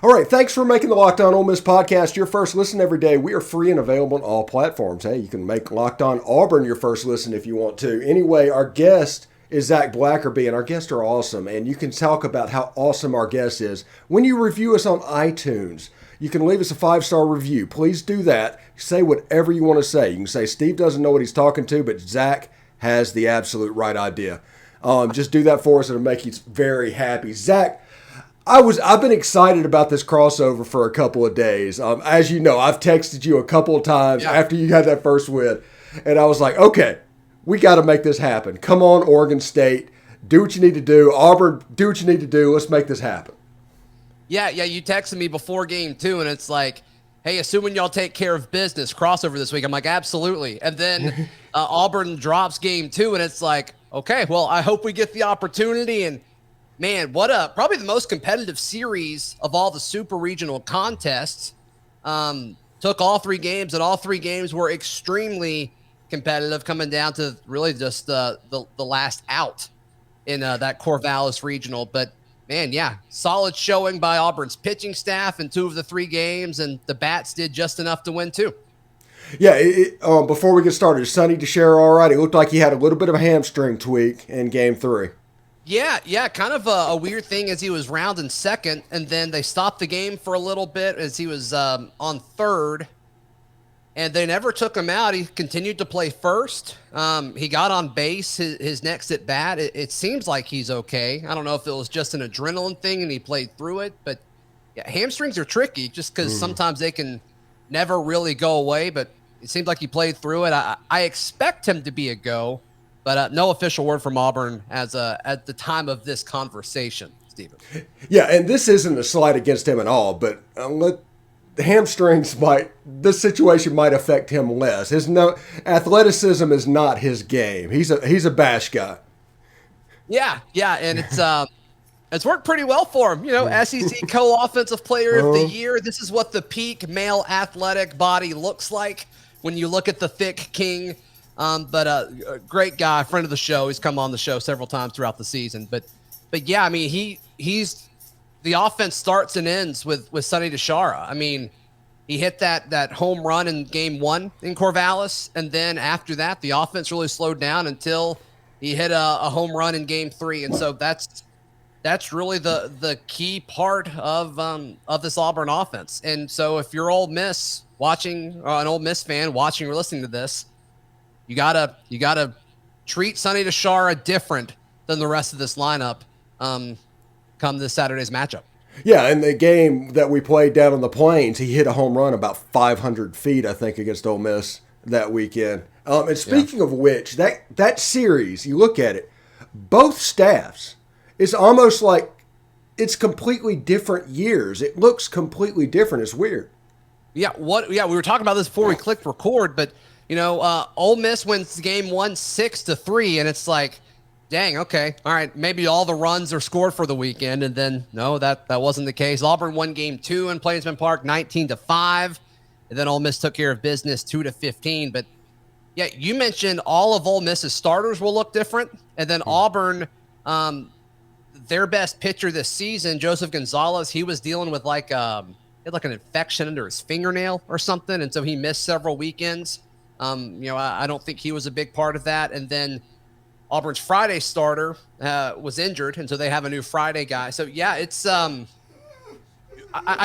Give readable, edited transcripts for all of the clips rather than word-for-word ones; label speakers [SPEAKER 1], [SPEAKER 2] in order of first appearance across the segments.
[SPEAKER 1] All right, thanks for making the Locked On Ole Miss podcast your first listen every day. We are free and available on all platforms. Hey, you can make Locked On Auburn your first listen if you want to. Anyway, our guest is Zach Blackerby, and our guests are awesome. And you can talk about how awesome our guest is when you review us on iTunes. You can leave us a 5-star review. Please do that. Say whatever you want to say. You can say Steve doesn't know what he's talking to, but Zach has the absolute right idea. Just do that for us. It'll make you very happy. Zach, I've been excited about this crossover for a couple of days. As you know, I've texted you a couple of times after you got that first win, and I was like, okay, we got to make this happen. Come on, Oregon State. Do what you need to do. Auburn, do what you need to do. Let's make this happen.
[SPEAKER 2] Yeah, you texted me before game 2, and it's like, hey, assuming y'all take care of business, crossover this week. I'm like, absolutely. And then Auburn drops game 2, and it's like, okay, well, I hope we get the opportunity. And man, probably the most competitive series of all the super regional contests. Took all 3 games, and all 3 games were extremely competitive, coming down to really just the last out in that Corvallis regional. But man, yeah, solid showing by Auburn's pitching staff in 2 of the 3 games, and the bats did just enough to win 2.
[SPEAKER 1] Yeah, before we get started, Sonny DiChiara all right? It looked like he had a little bit of a hamstring tweak in game 3.
[SPEAKER 2] Yeah, kind of a weird thing as he was rounding second, and then they stopped the game for a little bit as he was on third, and they never took him out. He continued to play first. He got on base his next at bat. It seems like he's okay. I don't know if it was just an adrenaline thing and he played through it, but yeah, hamstrings are tricky just because sometimes they can never really go away, but it seems like he played through it. I expect him to be a go. But no official word from Auburn at the time of this conversation, Stephen.
[SPEAKER 1] Yeah, and this isn't a slight against him at all, but the hamstrings this situation might affect him less. Athleticism is not his game. He's a bash guy.
[SPEAKER 2] Yeah, and it's worked pretty well for him. You know, SEC co-offensive player of the year. This is what the peak male athletic body looks like when you look at the thick king. But a great guy, friend of the show. He's come on the show several times throughout the season. But yeah, I mean, he's the offense starts and ends with Sonny DiChiara. I mean, he hit that home run in game 1 in Corvallis, and then after that, the offense really slowed down until he hit a home run in game 3. And so that's really the key part of this Auburn offense. And so if you're Ole Miss watching, or an Ole Miss fan watching or listening to this, you gotta treat Sonny DiChiara different than the rest of this lineup come this Saturday's matchup.
[SPEAKER 1] Yeah, in the game that we played down on the Plains, he hit a home run about 500 feet, I think, against Ole Miss that weekend. And speaking of which, that series, you look at it, both staffs, it's almost like it's completely different years. It looks completely different. It's weird.
[SPEAKER 2] Yeah, we were talking about this before we clicked record, but you know, Ole Miss wins game 1 6-3, and it's like, dang, okay, all right, maybe all the runs are scored for the weekend, and then no, that wasn't the case. Auburn won game 2 in Plainsman Park 19-5, and then Ole Miss took care of business 2-15. But yeah, you mentioned all of Ole Miss's starters will look different, and then Auburn, their best pitcher this season, Joseph Gonzalez, he was dealing with like an infection under his fingernail or something, and so he missed several weekends. I don't think he was a big part of that. And then Auburn's Friday starter was injured, and so they have a new Friday guy. So, yeah, it's I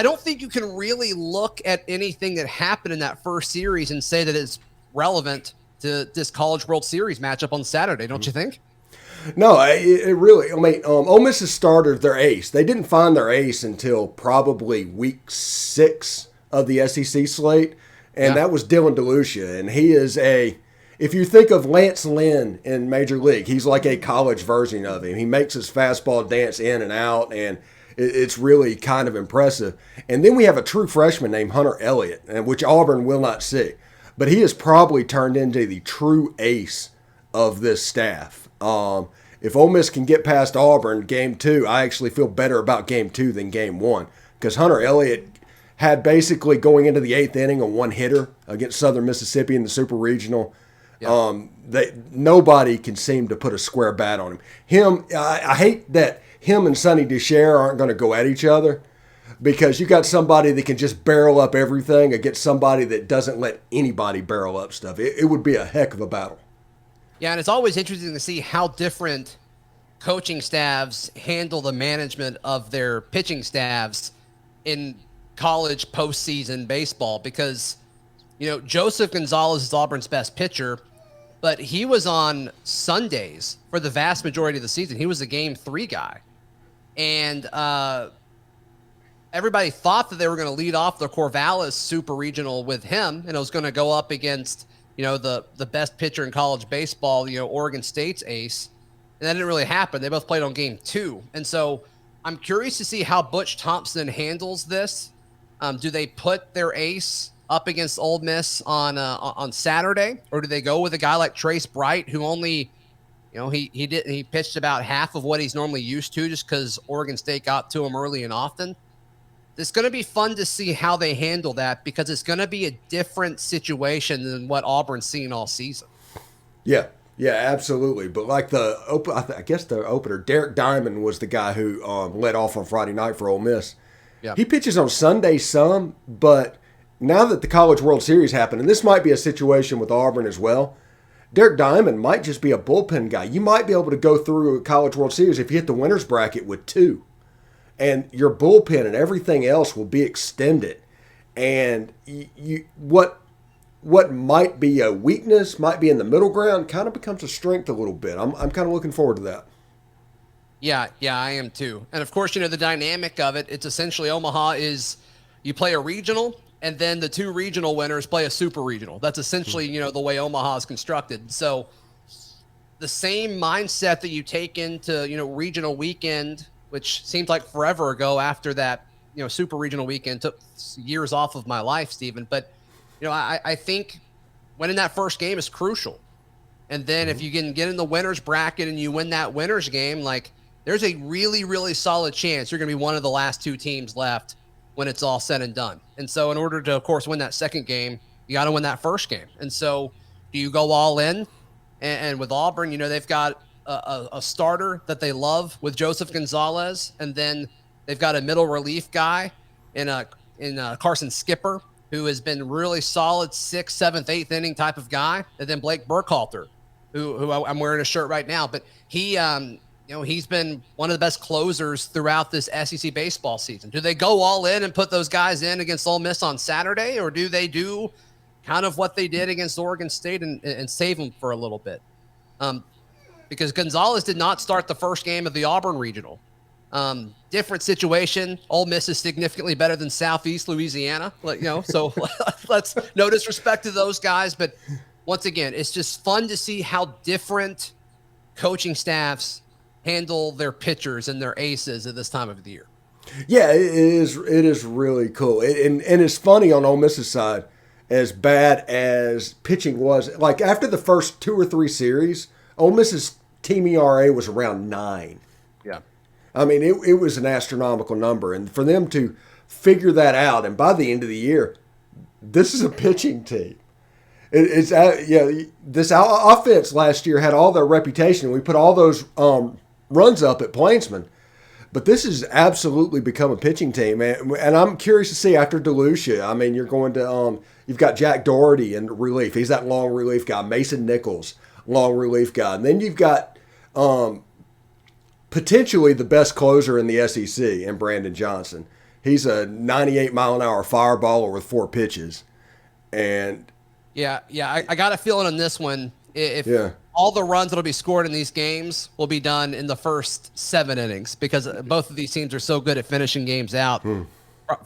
[SPEAKER 2] don't think you can really look at anything that happened in that first series and say that it's relevant to this College World Series matchup on Saturday, don't you think?
[SPEAKER 1] No, it really – I mean, Ole Miss's starter, their ace. They didn't find their ace until probably week 6 of the SEC slate. And that was Dylan DeLucia, and he is if you think of Lance Lynn in Major League, he's like a college version of him. He makes his fastball dance in and out, and it's really kind of impressive. And then we have a true freshman named Hunter Elliott, which Auburn will not see. But he has probably turned into the true ace of this staff. If Ole Miss can get past Auburn, game 2, I actually feel better about game 2 than game 1, because Hunter Elliott had basically going into the 8th inning a one-hitter against Southern Mississippi in the Super Regional. Yeah. Nobody can seem to put a square bat on him. I hate that him and Sonny DiChiara aren't going to go at each other, because you got somebody that can just barrel up everything against somebody that doesn't let anybody barrel up stuff. It would be a heck of a battle.
[SPEAKER 2] Yeah, and it's always interesting to see how different coaching staffs handle the management of their pitching staffs in college postseason baseball, because, Joseph Gonzalez is Auburn's best pitcher, but he was on Sundays for the vast majority of the season. He was a Game 3 guy. And everybody thought that they were going to lead off the Corvallis Super Regional with him, and it was going to go up against, the best pitcher in college baseball, Oregon State's ace. And that didn't really happen. They both played on Game 2. And so I'm curious to see how Butch Thompson handles this. Do they put their ace up against Ole Miss on Saturday, or do they go with a guy like Trace Bright, who only, he pitched about half of what he's normally used to just because Oregon State got to him early and often? It's going to be fun to see how they handle that, because it's going to be a different situation than what Auburn's seen all season.
[SPEAKER 1] Yeah, absolutely. But like I guess the opener, Derek Diamond was the guy who led off on Friday night for Ole Miss. Yeah. He pitches on Sunday some, but now that the College World Series happened, and this might be a situation with Auburn as well, Derek Diamond might just be a bullpen guy. You might be able to go through a College World Series if you hit the winner's bracket with 2. And your bullpen and everything else will be extended. And what might be a weakness, might be in the middle ground, kind of becomes a strength a little bit. I'm kind of looking forward to that.
[SPEAKER 2] Yeah, I am too. And of course, the dynamic of it, it's essentially Omaha is you play a regional, and then the 2 regional winners play a super regional. That's essentially, the way Omaha is constructed. So the same mindset that you take into, regional weekend, which seems like forever ago after that, super regional weekend, took years off of my life, Stephen. But, I think winning that first game is crucial. And then if you can get in the winner's bracket and you win that winner's game, there's a really, really solid chance you're going to be one of the last 2 teams left when it's all said and done. And so in order to, of course, win that second game, you got to win that first game. And so do you go all in? And with Auburn, they've got a starter that they love with Joseph Gonzalez, and then they've got a middle relief guy in Carson Skipper, who has been really solid 6th, 7th, 8th inning type of guy, and then Blake Burkhalter, who I'm wearing a shirt right now, but he he's been one of the best closers throughout this SEC baseball season. Do they go all in and put those guys in against Ole Miss on Saturday, or do they do kind of what they did against Oregon State and save them for a little bit? Because Gonzalez did not start the first game of the Auburn Regional. Different situation. Ole Miss is significantly better than Southeast Louisiana, so let's no disrespect to those guys. But once again, it's just fun to see how different coaching staffs handle their pitchers and their aces at this time of the year.
[SPEAKER 1] Yeah, it is really cool. And it's funny on Ole Miss's side, as bad as pitching was, after the first 2 or 3 series, Ole Miss's team ERA was around 9.
[SPEAKER 2] Yeah.
[SPEAKER 1] I mean, it was an astronomical number. And for them to figure that out, and by the end of the year, this is a pitching team. This offense last year had all their reputation. We put all those runs up at Plainsman. But this has absolutely become a pitching team. And I'm curious to see after DeLucia. I mean, you're going to you've got Jack Doherty in relief. He's that long relief guy. Mason Nichols, long relief guy. And then you've got potentially the best closer in the SEC in Brandon Johnson. He's a 98-mile-an-hour fireballer with 4 pitches. And
[SPEAKER 2] I got a feeling on this one. If all the runs that'll be scored in these games will be done in the first 7 innings, because both of these teams are so good at finishing games out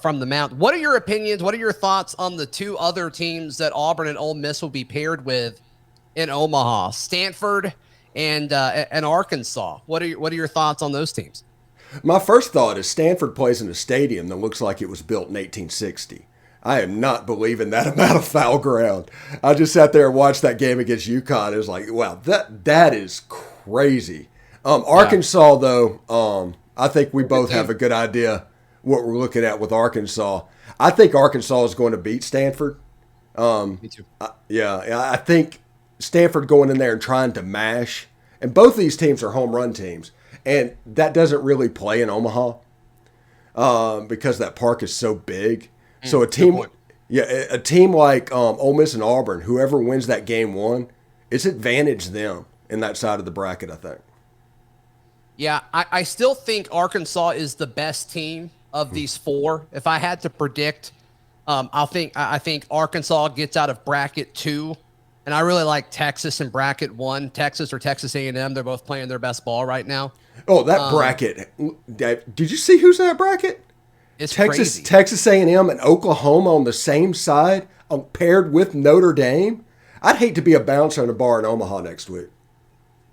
[SPEAKER 2] from the mound. What are your opinions? What are your thoughts on the 2 other teams that Auburn and Ole Miss will be paired with in Omaha? Stanford and Arkansas. What are your thoughts on those teams?
[SPEAKER 1] My first thought is Stanford plays in a stadium that looks like it was built in 1860. I am not believing that amount of foul ground. I just sat there and watched that game against UConn. It was like, wow, that is crazy. Arkansas, though, I think we both have a good idea what we're looking at with Arkansas. I think Arkansas is going to beat Stanford.
[SPEAKER 2] Me too.
[SPEAKER 1] I think Stanford going in there and trying to mash. And both these teams are home run teams. And that doesn't really play in Omaha. because that park is so big. So a team like Ole Miss and Auburn, whoever wins that game one, it's advantage them in that side of the bracket, I think.
[SPEAKER 2] Yeah, I still think Arkansas is the best team of these four. If I had to predict, I think Arkansas gets out of bracket 2, and I really like Texas in bracket 1. Texas or Texas A&M, they're both playing their best ball right now.
[SPEAKER 1] Oh, that bracket! Did you see who's in that bracket?
[SPEAKER 2] It's crazy.
[SPEAKER 1] Texas A&M and Oklahoma on the same side, paired with Notre Dame. I'd hate to be a bouncer in a bar in Omaha next week.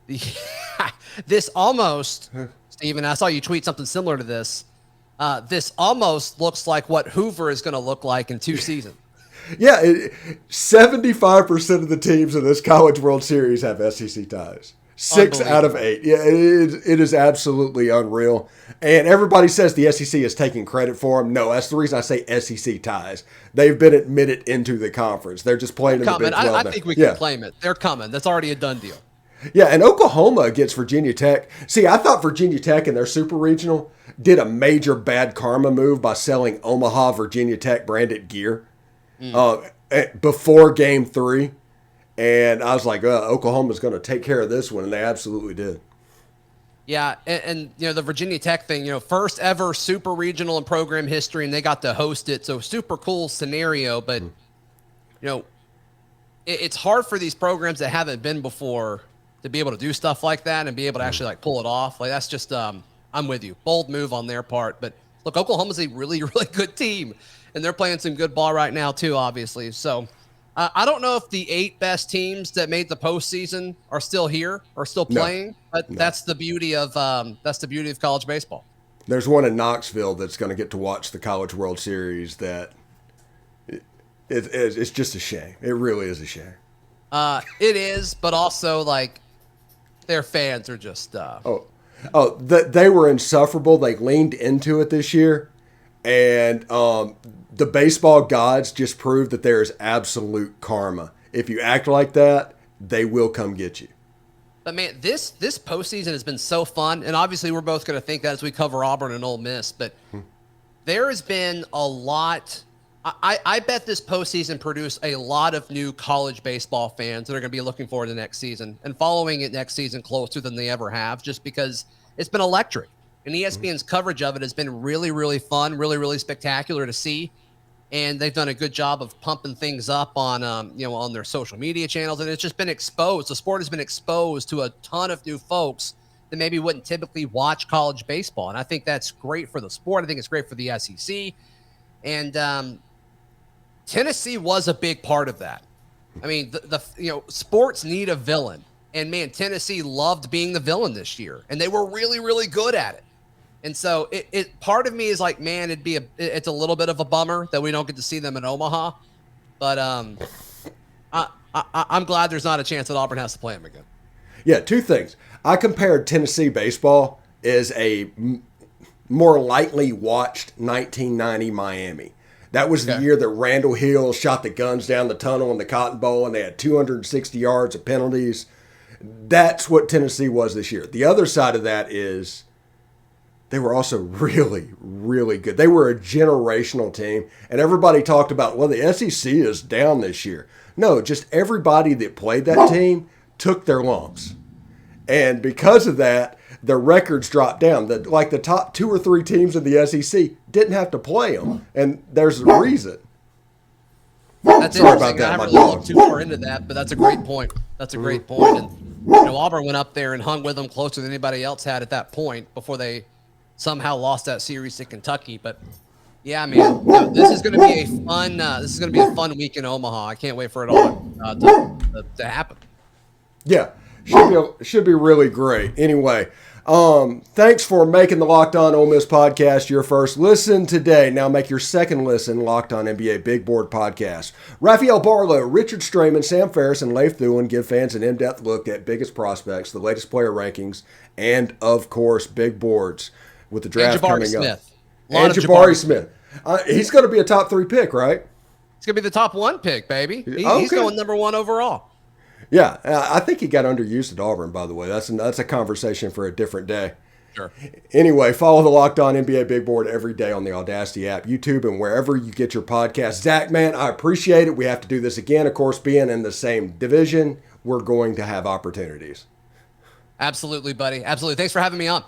[SPEAKER 2] Yeah, this almost, Steven, I saw you tweet something similar to this. This almost looks like what Hoover is going to look like in 2 seasons.
[SPEAKER 1] Yeah, 75% of the teams in this College World Series have SEC ties. 6 out of 8. Yeah, it is absolutely unreal. And everybody says the SEC is taking credit for them. No, that's the reason I say SEC ties. They've been admitted into the conference. They're just playing in the Big 12.
[SPEAKER 2] I think we can claim it. They're coming. That's already a done deal.
[SPEAKER 1] Yeah, and Oklahoma against Virginia Tech. See, I thought Virginia Tech in their super regional did a major bad karma move by selling Omaha Virginia Tech branded gear before Game 3. And I was like, Oklahoma's going to take care of this one, and they absolutely did.
[SPEAKER 2] Yeah, and the Virginia Tech thing, first ever super regional in program history, and they got to host it, so super cool scenario. But, it's hard for these programs that haven't been before to be able to do stuff like that and be able to actually pull it off. Like, that's just, I'm with you. Bold move on their part. But look, Oklahoma's a really, really good team, and they're playing some good ball right now too, obviously. So I don't know if the 8 best teams that made the postseason are still here or still playing, but that's the beauty of college baseball.
[SPEAKER 1] There's one in Knoxville that's going to get to watch the College World Series that it's just a shame. It really is a shame.
[SPEAKER 2] It is, but also like their fans are just
[SPEAKER 1] they were insufferable. They leaned into it this year, and the baseball gods just proved that there is absolute karma. If you act like that, they will come get you.
[SPEAKER 2] But man, this postseason has been so fun, and obviously we're both going to think that as we cover Auburn and Ole Miss. But there has been a lot. I bet this postseason produced a lot of new college baseball fans that are going to be looking forward to next season and following it next season closer than they ever have, just because it's been electric. And ESPN's coverage of it has been really, really fun, really, really spectacular to see. And they've done a good job of pumping things up on, on their social media channels. And it's just been exposed. The sport has been exposed to a ton of new folks that maybe wouldn't typically watch college baseball. And I think that's great for the sport. I think it's great for the SEC. And Tennessee was a big part of that. I mean, sports need a villain. And man, Tennessee loved being the villain this year. And they were really, really good at it. And so it part of me is like, man, it's a little bit of a bummer that we don't get to see them in Omaha. But I'm glad there's not a chance that Auburn has to play them again.
[SPEAKER 1] Yeah, 2 things. I compared Tennessee baseball as a more lightly watched 1990 Miami. That was the year that Randall Hill shot the guns down the tunnel in the Cotton Bowl, and they had 260 yards of penalties. That's what Tennessee was this year. The other side of that is they were also really, really good. They were a generational team, and everybody talked about, well, the SEC is down this year. No, just everybody that played that team took their lumps. And because of that, the records dropped down. The top 2 or 3 teams in the SEC didn't have to play them, and there's a reason.
[SPEAKER 2] That's interesting. I haven't really looked too far into that, but that's a great point. That's a great point. And Auburn went up there and hung with them closer than anybody else had at that point before they somehow lost that series to Kentucky. But yeah, man, this is going to be a fun. This is going to be a fun week in Omaha. I can't wait for it all to happen.
[SPEAKER 1] Yeah, should be really great. Anyway, thanks for making the Locked On Ole Miss podcast your first listen today. Now make your second listen Locked On NBA Big Board podcast. Rafael Barlow, Richard Strayman, Sam Ferris, and Leif Thulin give fans an in-depth look at biggest prospects, the latest player rankings, and of course big boards with the draft coming up. And Jabari Smith. He's going to be a top 3 pick, right?
[SPEAKER 2] He's going to be the top 1 pick, baby. He's going number 1 overall.
[SPEAKER 1] Yeah, I think he got underused at Auburn, by the way. That's a conversation for a different day.
[SPEAKER 2] Sure.
[SPEAKER 1] Anyway, follow the Locked On NBA Big Board every day on the Audacy app, YouTube, and wherever you get your podcast. Zach, man, I appreciate it. We have to do this again. Of course, being in the same division, we're going to have opportunities.
[SPEAKER 2] Absolutely, buddy. Absolutely. Thanks for having me on.